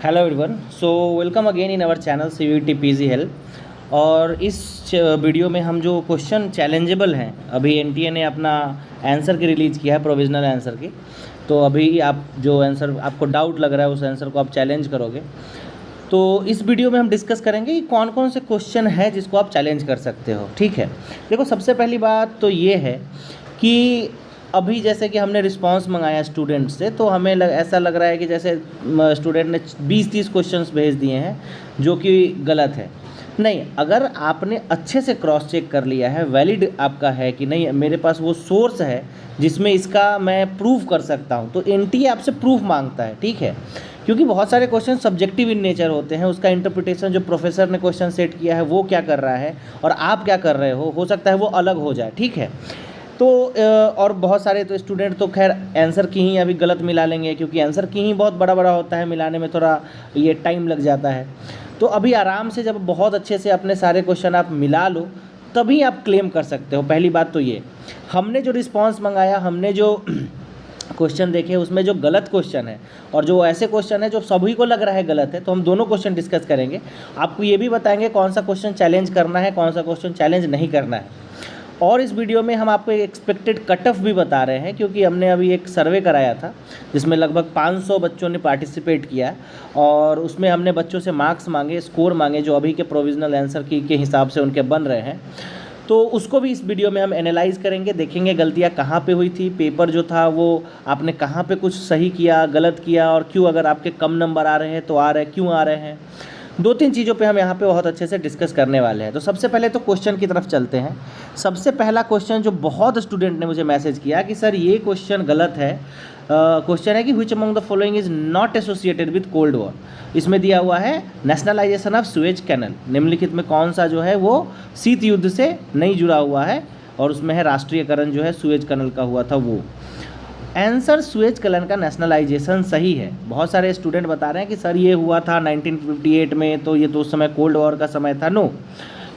Hello everyone, so welcome again in our channel CVT PG help. और इस video में हम जो क्वेश्चन चैलेंजेबल हैं, अभी NTA ने अपना आंसर की रिलीज़ किया है, प्रोविजनल आंसर की। तो अभी आप जो आंसर आपको डाउट लग रहा है उस आंसर को आप चैलेंज करोगे। तो इस वीडियो में हम डिस्कस करेंगे कि कौन कौन से क्वेश्चन है जिसको आप चैलेंज कर सकते हो। ठीक है, देखो सबसे पहली बात तो ये है कि अभी जैसे कि हमने रिस्पांस मंगाया स्टूडेंट से, तो हमें ऐसा लग रहा है कि जैसे स्टूडेंट ने 20-30 क्वेश्चंस भेज दिए हैं जो कि गलत है। नहीं, अगर आपने अच्छे से क्रॉस चेक कर लिया है, वैलिड आपका है कि नहीं मेरे पास वो सोर्स है जिसमें इसका मैं प्रूफ कर सकता हूँ, तो NTA आपसे प्रूफ मांगता है। ठीक है, क्योंकि बहुत सारे क्वेश्चन सब्जेक्टिव इन नेचर होते हैं, उसका इंटरप्रिटेशन जो प्रोफेसर ने क्वेश्चन सेट किया है वो क्या कर रहा है और आप क्या कर रहे हो सकता है वो अलग हो जाए। ठीक है, तो और बहुत सारे तो स्टूडेंट तो खैर आंसर की ही अभी गलत मिला लेंगे, क्योंकि आंसर की ही बहुत बड़ा बड़ा होता है, मिलाने में थोड़ा ये टाइम लग जाता है। तो अभी आराम से जब बहुत अच्छे से अपने सारे क्वेश्चन आप मिला लो तभी आप क्लेम कर सकते हो। पहली बात तो ये, हमने जो रिस्पांस मंगाया, हमने जो क्वेश्चन देखे, उसमें जो गलत क्वेश्चन है और जो ऐसे क्वेश्चन है जो सभी को लग रहा है गलत है, तो हम दोनों क्वेश्चन डिस्कस करेंगे। आपको ये भी बताएंगे कौन सा क्वेश्चन चैलेंज करना है, कौन सा क्वेश्चन चैलेंज नहीं करना है। और इस वीडियो में हम आपको एक एक्सपेक्टेड कट ऑफ भी बता रहे हैं, क्योंकि हमने अभी एक सर्वे कराया था जिसमें लगभग 500 बच्चों ने पार्टिसिपेट किया और उसमें हमने बच्चों से मार्क्स मांगे, स्कोर मांगे जो अभी के प्रोविजनल आंसर की के हिसाब से उनके बन रहे हैं। तो उसको भी इस वीडियो में हम एनालाइज़ करेंगे, देखेंगे गलतियाँ कहाँ पे हुई थी, पेपर जो था वो आपने कहाँ पे कुछ सही किया, गलत किया, और क्यों अगर आपके कम नंबर आ रहे हैं तो आ रहे हैं, क्यों आ रहे हैं। 2-3 चीज़ों पे हम यहाँ पे बहुत अच्छे से डिस्कस करने वाले हैं। तो सबसे पहले तो क्वेश्चन की तरफ चलते हैं। सबसे पहला क्वेश्चन जो बहुत स्टूडेंट ने मुझे मैसेज किया कि सर ये क्वेश्चन गलत है। क्वेश्चन है कि which among the following is not associated with cold war. इसमें दिया हुआ है नेशनलाइजेशन ऑफ सुएज कैनल, निम्नलिखित में कौन सा जो है वो शीत युद्ध से नहीं जुड़ा हुआ है, और उसमें है राष्ट्रीयकरण जो है सुएज कैनल का हुआ था वो। आंसर सुएज कैनल का नेशनलाइजेशन सही है। बहुत सारे स्टूडेंट बता रहे हैं कि सर ये हुआ था 1958 में, तो ये तो उस समय कोल्ड वॉर का समय था। No,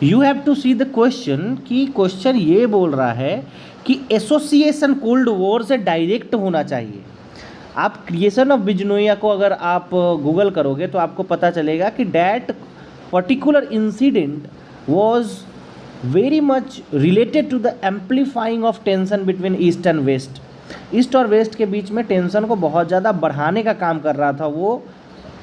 you have to see the question कि क्वेश्चन ये बोल रहा है कि एसोसिएशन कोल्ड वॉर से डायरेक्ट होना चाहिए। आप क्रिएशन ऑफ बिजनोया को अगर आप गूगल करोगे तो आपको पता चलेगा कि that particular incident was very much related to the amplifying of tension between east and west. East और वेस्ट के बीच में टेंशन को बहुत ज़्यादा बढ़ाने का काम कर रहा था वो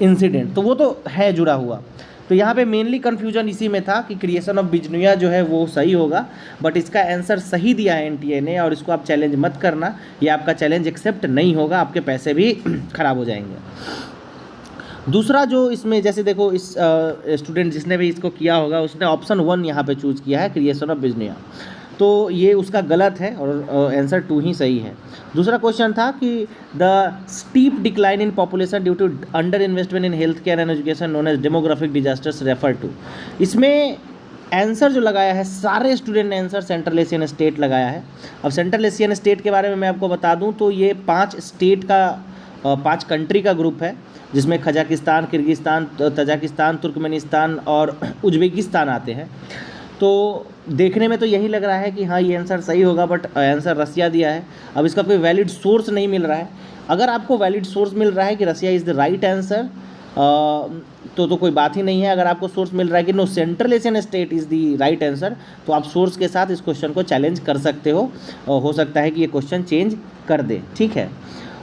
इंसिडेंट, तो वो तो है जुड़ा हुआ। तो यहाँ पे मेनली कन्फ्यूजन इसी में था कि क्रिएशन ऑफ बिजनोया जो है वो सही होगा, बट इसका आंसर सही दिया है NTA ने, और इसको आप चैलेंज मत करना, ये आपका चैलेंज एक्सेप्ट नहीं होगा, आपके पैसे भी खराब हो जाएंगे। दूसरा जो इसमें जैसे देखो, इस स्टूडेंट जिसने भी इसको किया होगा उसने ऑप्शन 1 यहाँ पे चूज़ किया है, क्रिएशन ऑफ बिजनोया, तो ये उसका गलत है और आंसर 2 ही सही है। दूसरा क्वेश्चन था कि the steep decline in population due to under investment in health care and education known as demographic disasters refer to. इसमें आंसर जो लगाया है सारे स्टूडेंट ने आंसर सेंट्रल एशियन स्टेट लगाया है। अब सेंट्रल एशियन स्टेट के बारे में मैं आपको बता दूं तो ये 5 स्टेट का 5 कंट्री का ग्रुप है, जिसमें कजाकिस्तान, किर्गिस्तान, तजाकिस्तान, तुर्कमेनिस्तान और उज्बेकिस्तान आते हैं। तो देखने में तो यही लग रहा है कि हाँ ये आंसर सही होगा, बट आंसर रसिया दिया है। अब इसका कोई वैलिड सोर्स नहीं मिल रहा है। अगर आपको वैलिड सोर्स मिल रहा है कि रसिया इज़ द राइट आंसर, तो कोई बात ही नहीं है। अगर आपको सोर्स मिल रहा है कि no central Asian state is the right answer, तो आप सोर्स के साथ इस क्वेश्चन को चैलेंज कर सकते हो सकता है कि ये क्वेश्चन चेंज कर दे। ठीक है,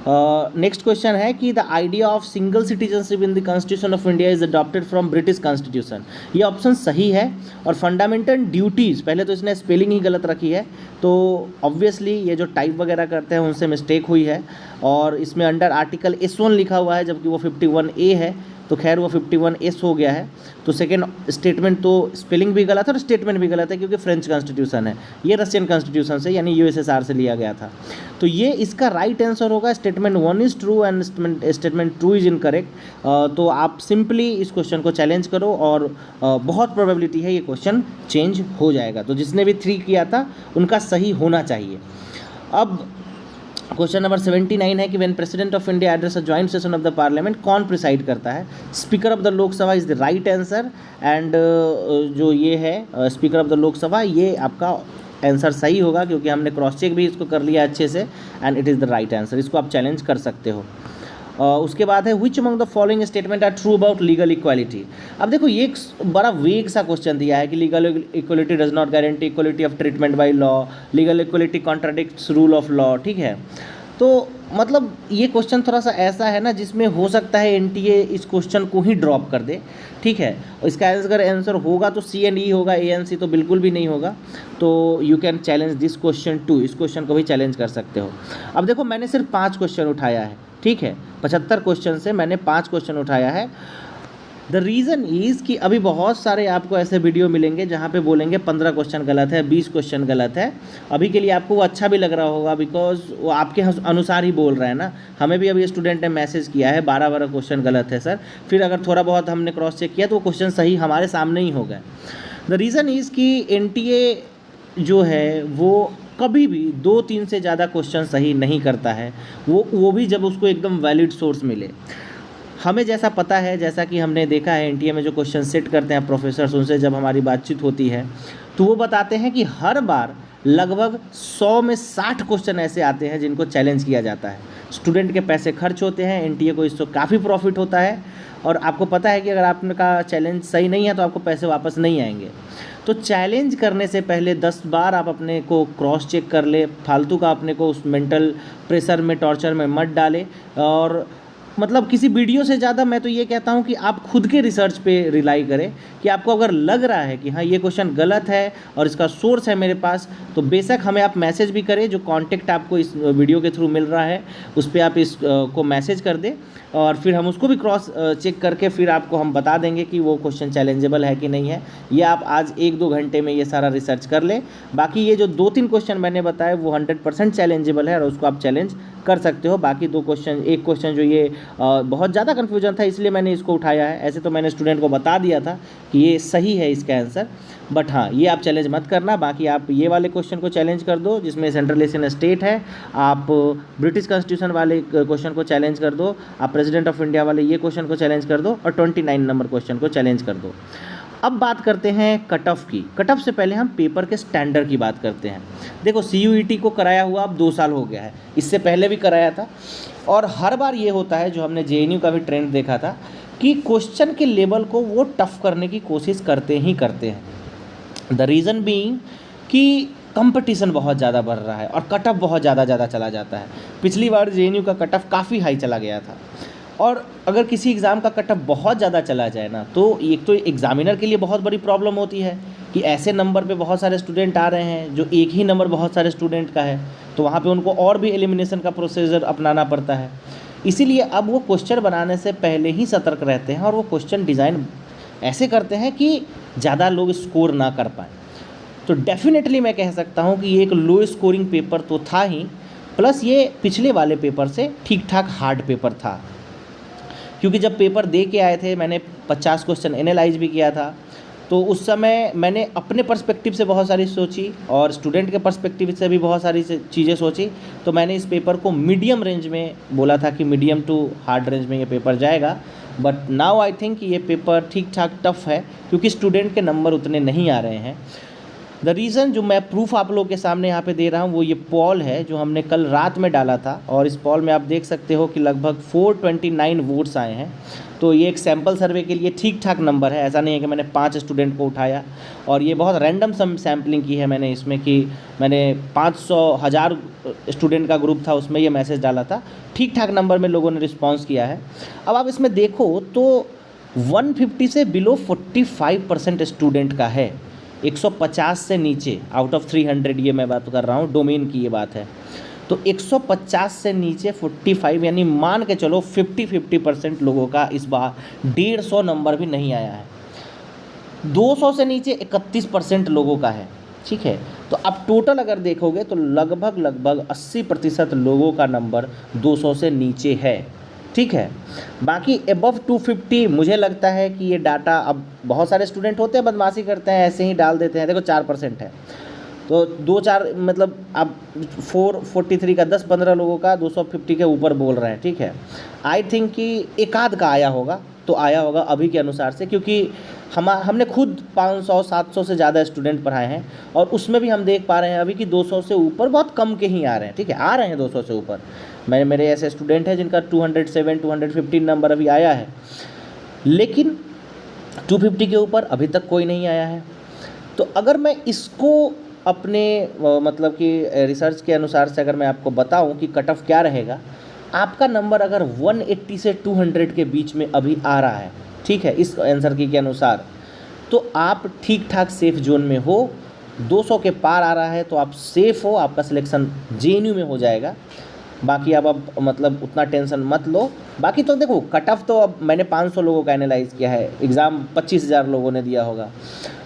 नेक्स्ट क्वेश्चन है कि the idea of single citizenship in the constitution of India is adopted from British constitution. ये ऑप्शन सही है। और फंडामेंटल ड्यूटीज़, पहले तो इसने स्पेलिंग ही गलत रखी है, तो ऑब्वियसली ये जो टाइप वगैरह करते हैं उनसे मिस्टेक हुई है, और इसमें अंडर आर्टिकल S1 लिखा हुआ है जबकि वो 51A है, तो खैर वो 51S हो गया है। तो सेकेंड स्टेटमेंट तो स्पेलिंग भी गलत है और स्टेटमेंट भी गलत है, क्योंकि फ्रेंच कॉन्स्टिट्यूशन है, ये रशियन कॉन्स्टिट्यूशन से यानी USSR से लिया गया था। तो ये इसका राइट आंसर होगा। Statement 1 is true and statement 2 is incorrect. तो आप सिंपली इस क्वेश्चन को चैलेंज करो और बहुत प्रोबेबिलिटी है ये क्वेश्चन चेंज हो जाएगा। तो जिसने भी 3 किया था उनका सही होना चाहिए। अब क्वेश्चन नंबर 79 है कि when president of India address a joint session of the parliament, कौन प्रिसाइड करता है? Speaker of the Lok Sabha is the right answer, and जो ये है स्पीकर ऑफ द लोकसभा, ये आपका आंसर सही होगा, क्योंकि हमने क्रॉस चेक भी इसको कर लिया अच्छे से, and it is the right answer. इसको आप चैलेंज कर सकते हो। उसके बाद है which among the following statement are true about legal equality. अब देखो ये एक बड़ा वेग सा क्वेश्चन दिया है कि legal equality does not guarantee equality of treatment by law, legal equality contradicts rule of law, ठीक है। तो मतलब ये क्वेश्चन थोड़ा सा ऐसा है ना जिसमें हो सकता है एनटीए इस क्वेश्चन को ही ड्रॉप कर दे, ठीक है। और इसका अगर आंसर होगा तो सी एंड ई होगा, ए एन सी तो बिल्कुल भी नहीं होगा। तो you can challenge this question too, इस क्वेश्चन को भी चैलेंज कर सकते हो। अब देखो मैंने सिर्फ 5 क्वेश्चन उठाया है, ठीक है, 75 क्वेश्चन से मैंने 5 क्वेश्चन उठाया है। द रीज़न इज़ कि अभी बहुत सारे आपको ऐसे वीडियो मिलेंगे जहाँ पे बोलेंगे 15 क्वेश्चन गलत है, 20 क्वेश्चन गलत है। अभी के लिए आपको वो अच्छा भी लग रहा होगा बिकॉज वो आपके अनुसार ही बोल रहे हैं ना। हमें भी अभी स्टूडेंट ने मैसेज किया है 12 क्वेश्चन गलत है सर, फिर अगर थोड़ा बहुत हमने क्रॉस चेक किया तो वो क्वेश्चन सही हमारे सामने ही हो गए। द रीज़न इज़ कि एनटीए जो है वो कभी भी 2-3 से ज़्यादा क्वेश्चन सही नहीं करता है, वो भी जब उसको एकदम वैलिड सोर्स मिले। हमें जैसा पता है, जैसा कि हमने देखा है एनटीए में जो क्वेश्चन सेट करते हैं प्रोफेसर्स, उनसे जब हमारी बातचीत होती है तो वो बताते हैं कि हर बार लगभग 100 में 60 क्वेश्चन ऐसे आते हैं जिनको चैलेंज किया जाता है। स्टूडेंट के पैसे खर्च होते हैं, एनटीए को इससे काफ़ी प्रॉफिट होता है, और आपको पता है कि अगर आपका चैलेंज सही नहीं है तो आपको पैसे वापस नहीं आएंगे। तो चैलेंज करने से पहले 10 बार आप अपने को क्रॉस चेक कर ले, फालतू का अपने को उस मेंटल प्रेशर में, टॉर्चर में मत डाले। और मतलब किसी वीडियो से ज़्यादा मैं तो ये कहता हूँ कि आप खुद के रिसर्च पे रिलाई करें कि आपको अगर लग रहा है कि हाँ ये क्वेश्चन गलत है और इसका सोर्स है मेरे पास, तो बेशक हमें आप मैसेज भी करें। जो कांटेक्ट आपको इस वीडियो के थ्रू मिल रहा है उस पर आप इस को मैसेज कर दें, और फिर हम उसको भी क्रॉस चेक करके फिर आपको हम बता देंगे कि वो क्वेश्चन चैलेंजेबल है कि नहीं है। ये आप आज 1-2 घंटे में ये सारा रिसर्च कर लें। बाकी ये जो 2-3 क्वेश्चन मैंने बताए वो 100% चैलेंजेबल है और उसको आप चैलेंज कर सकते हो। बाकी 2 क्वेश्चन, एक क्वेश्चन जो ये बहुत ज़्यादा कन्फ्यूजन था इसलिए मैंने इसको उठाया है, ऐसे तो मैंने स्टूडेंट को बता दिया था कि ये सही है इसका आंसर, बट हाँ ये आप चैलेंज मत करना। बाकी आप ये वाले क्वेश्चन को चैलेंज कर दो जिसमें सेंट्रल एशियन स्टेट है, आप ब्रिटिश कॉन्स्टिट्यूशन वाले क्वेश्चन को चैलेंज कर दो, आप प्रेसिडेंट ऑफ इंडिया वाले ये क्वेश्चन को चैलेंज कर दो, और 29 नंबर क्वेश्चन को चैलेंज कर दो। अब बात करते हैं कट ऑफ की। कट ऑफ से पहले हम पेपर के स्टैंडर्ड की बात करते हैं। देखो CUET को कराया हुआ अब 2 साल हो गया है, इससे पहले भी कराया था, और हर बार ये होता है, जो हमने JNU का भी ट्रेंड देखा था, कि क्वेश्चन के लेवल को वो टफ करने की कोशिश करते ही करते हैं। द रीज़न बीइंग कि कंपटीशन बहुत ज़्यादा बढ़ रहा है और कट ऑफ बहुत ज़्यादा चला जाता है। पिछली बार JNU का कट ऑफ काफ़ी हाई चला गया था, और अगर किसी एग्ज़ाम का कट ऑफ बहुत ज़्यादा चला जाए ना तो एक तो एग्ज़ामिनर के लिए बहुत बड़ी प्रॉब्लम होती है कि ऐसे नंबर पे बहुत सारे स्टूडेंट आ रहे हैं जो एक ही नंबर बहुत सारे स्टूडेंट का है, तो वहाँ पे उनको और भी एलिमिनेशन का प्रोसीजर अपनाना पड़ता है। इसीलिए अब वो क्वेश्चन बनाने से पहले ही सतर्क रहते हैं और वो क्वेश्चन डिज़ाइन ऐसे करते हैं कि ज़्यादा लोग स्कोर ना कर पाएँ। तो डेफिनेटली मैं कह सकता हूँ कि ये एक लो स्कोरिंग पेपर तो था ही, प्लस ये पिछले वाले पेपर से ठीक ठाक हार्ड पेपर था, क्योंकि जब पेपर दे के आए थे मैंने 50 क्वेश्चन एनालाइज भी किया था, तो उस समय मैंने अपने पर्सपेक्टिव से बहुत सारी सोची और स्टूडेंट के पर्सपेक्टिव से भी बहुत सारी चीज़ें सोची। तो मैंने इस पेपर को मीडियम रेंज में बोला था कि मीडियम टू हार्ड रेंज में ये पेपर जाएगा, बट नाउ आई थिंक ये पेपर ठीक ठाक टफ है क्योंकि स्टूडेंट के नंबर उतने नहीं आ रहे हैं। द रीज़न जो मैं प्रूफ आप लोगों के सामने यहाँ पे दे रहा हूँ वो ये पॉल है जो हमने कल रात में डाला था, और इस पॉल में आप देख सकते हो कि लगभग 429 वोट्स आए हैं। तो ये एक सैम्पल सर्वे के लिए ठीक ठाक नंबर है, ऐसा नहीं है कि मैंने 5 स्टूडेंट को उठाया, और ये बहुत रैंडम सैम्पलिंग की है मैंने इसमें, कि मैंने 500,000 स्टूडेंट का ग्रुप था उसमें ये मैसेज डाला था। ठीक ठाक नंबर में लोगों ने रिस्पॉन्स किया है। अब आप इसमें देखो तो 150 से बिलो 45% स्टूडेंट का है, 150 से नीचे आउट ऑफ 300, ये मैं बात कर रहा हूँ डोमेन की ये बात है। तो 150 से नीचे 45, यानी मान के चलो 50% लोगों का इस बार 150 नंबर भी नहीं आया है। 200 से नीचे 31% लोगों का है, ठीक है। तो अब टोटल अगर देखोगे तो लगभग 80% लोगों का नंबर 200 से नीचे है, ठीक है। बाकी एबव 250 मुझे लगता है कि ये डाटा, अब बहुत सारे स्टूडेंट होते हैं बदमाशी करते हैं, ऐसे ही डाल देते हैं। देखो 4% है तो 2-4 मतलब अब 443 का 10-15 लोगों का 250 के ऊपर बोल रहे हैं, ठीक है। आई थिंक कि एक आध का आया होगा, तो आया होगा अभी के अनुसार से, क्योंकि हमने खुद 500-700 से ज़्यादा स्टूडेंट पढ़ाए हैं, और उसमें भी हम देख पा रहे हैं अभी कि 200 से ऊपर बहुत कम के ही आ रहे हैं, ठीक है। आ रहे हैं 200 से ऊपर, मेरे ऐसे स्टूडेंट हैं जिनका 207 215 नंबर अभी आया है, लेकिन 250 के ऊपर अभी तक कोई नहीं आया है। तो अगर मैं इसको अपने मतलब कि रिसर्च के अनुसार से अगर मैं आपको बताऊं कि कट ऑफ क्या रहेगा, आपका नंबर अगर 180 से 200 के बीच में अभी आ रहा है, ठीक है, इस आंसर की के अनुसार, तो आप ठीक ठाक सेफ जोन में हो। 200 के पार आ रहा है तो आप सेफ हो, आपका सिलेक्शन जेएनयू में हो जाएगा। बाकी अब मतलब उतना टेंशन मत लो। बाकी तो देखो कट ऑफ तो अब मैंने 500 लोगों का एनालाइज़ किया है, एग्ज़ाम 25,000 लोगों ने दिया होगा,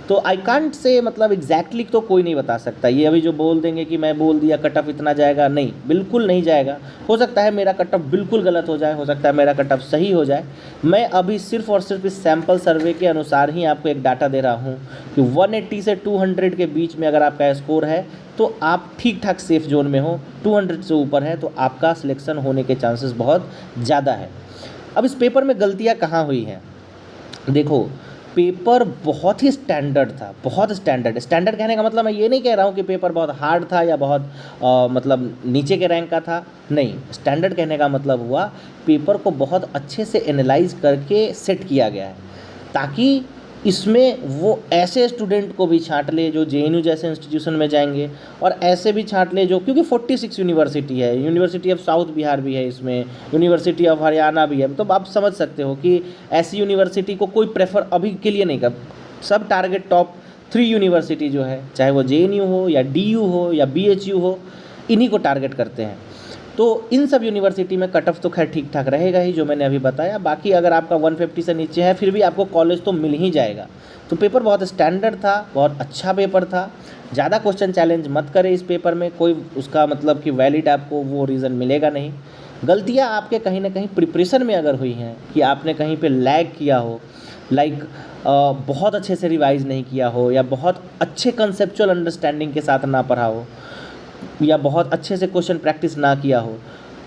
तो आई कांट से मतलब एग्जैक्टली तो कोई नहीं बता सकता। ये अभी जो बोल देंगे कि मैं बोल दिया कट ऑफ इतना जाएगा, नहीं, बिल्कुल नहीं जाएगा। हो सकता है मेरा कट ऑफ बिल्कुल गलत हो जाए, हो सकता है मेरा कट ऑफ सही हो जाए। मैं अभी सिर्फ और सिर्फ इस सैम्पल सर्वे के अनुसार ही आपको एक डाटा दे रहा हूँ कि 180 से 200 के बीच में अगर आपका स्कोर है तो आप ठीक ठाक सेफ जोन में हो। 200 से ऊपर है तो आपका सिलेक्शन होने के चांसेस बहुत ज़्यादा है। अब इस पेपर में गलतियाँ कहाँ हुई हैं? देखो, पेपर बहुत ही स्टैंडर्ड था, बहुत स्टैंडर्ड। स्टैंडर्ड कहने का मतलब मैं ये नहीं कह रहा हूँ कि पेपर बहुत हार्ड था या बहुत मतलब नीचे के रैंक का था, नहीं। स्टैंडर्ड कहने का मतलब हुआ पेपर को बहुत अच्छे से एनालाइज करके सेट किया गया है, ताकि इसमें वो ऐसे स्टूडेंट को भी छांट ले जो जेएनयू जैसे इंस्टीट्यूशन में जाएंगे, और ऐसे भी छांट ले जो, क्योंकि 46 यूनिवर्सिटी है, यूनिवर्सिटी ऑफ साउथ बिहार भी है इसमें, यूनिवर्सिटी ऑफ हरियाणा भी है, तो आप समझ सकते हो कि ऐसी यूनिवर्सिटी को कोई प्रेफर अभी के लिए नहीं कर। सब टारगेट टॉप 3 यूनिवर्सिटी जो है, चाहे वो जेएनयू हो या डीयू हो या बीएचयू हो, इन्हीं को टारगेट करते हैं। तो इन सब यूनिवर्सिटी में कट ऑफ तो खैर ठीक ठाक रहेगा ही, जो मैंने अभी बताया। बाकी अगर आपका 150 से नीचे है फिर भी आपको कॉलेज तो मिल ही जाएगा। तो पेपर बहुत स्टैंडर्ड था, बहुत अच्छा पेपर था। ज़्यादा क्वेश्चन चैलेंज मत करें इस पेपर में, कोई उसका मतलब कि वैलिड आपको वो रीज़न मिलेगा नहीं। गलतियाँ आपके कहीं ना कहीं प्रिपरेशन में अगर हुई हैं कि आपने कहीं पे लैग किया हो, लाइक बहुत अच्छे से रिवाइज नहीं किया हो, या बहुत अच्छे कंसेप्चुअल अंडरस्टैंडिंग के साथ ना पढ़ा हो, या बहुत अच्छे से क्वेश्चन प्रैक्टिस ना किया हो,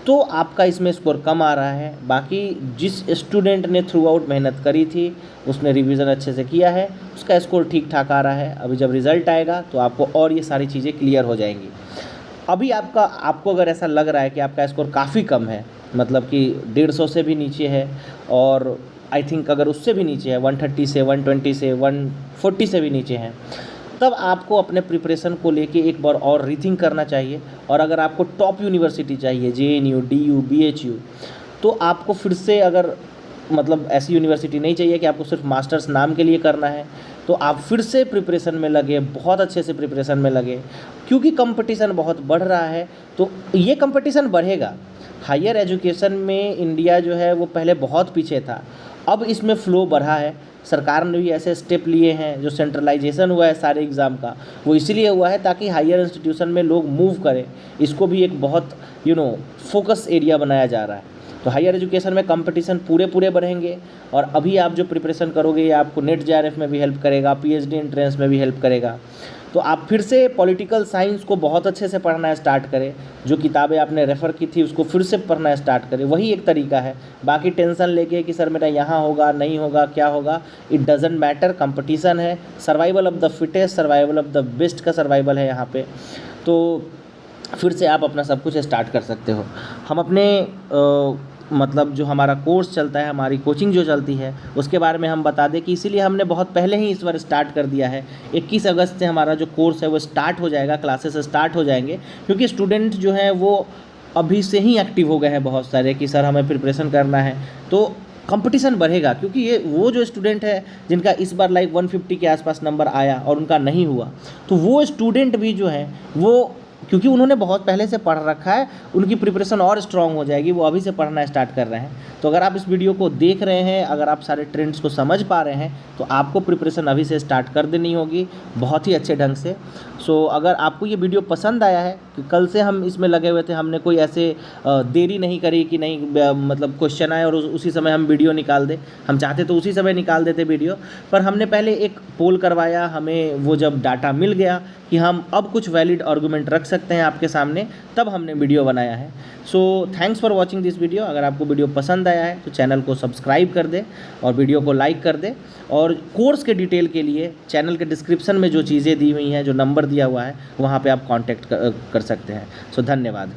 तो आपका इसमें स्कोर कम आ रहा है। बाकी जिस स्टूडेंट ने थ्रू आउट मेहनत करी थी, उसने रिवीजन अच्छे से किया है, उसका स्कोर ठीक ठाक आ रहा है। अभी जब रिज़ल्ट आएगा तो आपको और ये सारी चीज़ें क्लियर हो जाएंगी। अभी आपको अगर ऐसा लग रहा है कि आपका स्कोर काफ़ी कम है, मतलब कि 150 से भी नीचे है, और आई थिंक अगर उससे भी नीचे है 130 से 120 से 140 से भी नीचे है, तब आपको अपने प्रिपरेशन को लेके एक बार और रीथिंक करना चाहिए। और अगर आपको टॉप यूनिवर्सिटी चाहिए, जेएनयू, डीयू, बीएचयू, तो आपको फिर से अगर मतलब ऐसी यूनिवर्सिटी नहीं चाहिए कि आपको सिर्फ मास्टर्स नाम के लिए करना है, तो आप फिर से प्रिपरेशन में लगे, बहुत अच्छे से प्रिपरेशन में लगे, क्योंकि कंपटीशन बहुत बढ़ रहा है। तो ये कंपटीशन बढ़ेगा। हायर एजुकेशन में इंडिया जो है वो पहले बहुत पीछे था, अब इसमें फ़्लो बढ़ा है। सरकार ने भी ऐसे स्टेप लिए हैं, जो सेंट्रलाइजेशन हुआ है सारे एग्ज़ाम का, वो इसीलिए हुआ है ताकि हायर इंस्टीट्यूशन में लोग मूव करें। इसको भी एक बहुत फोकस एरिया बनाया जा रहा है। तो हायर एजुकेशन में कंपटीशन पूरे बढ़ेंगे, और अभी आप जो प्रिपरेशन करोगे ये आपको नेट जेआरएफ में भी हेल्प करेगा, पीएचडी एंट्रेंस में भी हेल्प करेगा। तो आप फिर से पॉलिटिकल साइंस को बहुत अच्छे से पढ़ना स्टार्ट करें, जो किताबें आपने रेफ़र की थी उसको फिर से पढ़ना स्टार्ट करें, वही एक तरीका है। बाकी टेंशन लेके कि सर मेरा यहाँ होगा नहीं होगा क्या होगा, इट डजेंट मैटर। कंपटीशन है, survival of the fittest, survival of the best का सर्वाइवल है यहाँ पे। तो फिर से आप अपना सब कुछ स्टार्ट कर सकते हो। हम अपने मतलब जो हमारा कोर्स चलता है, हमारी कोचिंग जो चलती है, उसके बारे में हम बता दें कि इसीलिए हमने बहुत पहले ही इस बार स्टार्ट कर दिया है। 21 अगस्त से हमारा जो कोर्स है वो स्टार्ट हो जाएगा, क्लासेस स्टार्ट हो जाएंगे, क्योंकि स्टूडेंट जो हैं वो अभी से ही एक्टिव हो गए हैं बहुत सारे कि सर हमें प्रिपरेशन करना है। तो कंपटीशन बढ़ेगा, क्योंकि ये वो जो स्टूडेंट है जिनका इस बार लाइक 150 के आसपास नंबर आया और उनका नहीं हुआ, तो वो स्टूडेंट भी जो हैं वो, क्योंकि उन्होंने बहुत पहले से पढ़ रखा है, उनकी प्रिपरेशन और स्ट्रांग हो जाएगी, वो अभी से पढ़ना स्टार्ट कर रहे हैं। तो अगर आप इस वीडियो को देख रहे हैं, अगर आप सारे ट्रेंड्स को समझ पा रहे हैं, तो आपको प्रिपरेशन अभी से स्टार्ट कर देनी होगी बहुत ही अच्छे ढंग से। सो अगर आपको ये वीडियो पसंद आया है, कि कल से हम इसमें लगे हुए थे, हमने कोई ऐसे देरी नहीं करी कि नहीं मतलब क्वेश्चन आए और उसी समय हम वीडियो निकाल दें। हम चाहते तो उसी समय निकाल देते वीडियो, पर हमने पहले एक पोल करवाया, हमें वो जब डाटा मिल गया कि हम अब कुछ वैलिड आर्गूमेंट रख सकते हैं आपके सामने, तब हमने वीडियो बनाया है। So thanks for watching this video. अगर आपको वीडियो पसंद आया है तो चैनल को सब्सक्राइब कर दे और वीडियो को लाइक कर दे, और कोर्स के डिटेल के लिए चैनल के डिस्क्रिप्शन में जो चीज़ें दी हुई हैं, जो नंबर दिया हुआ है, वहाँ पे आप कांटेक्ट कर सकते हैं। सो धन्यवाद।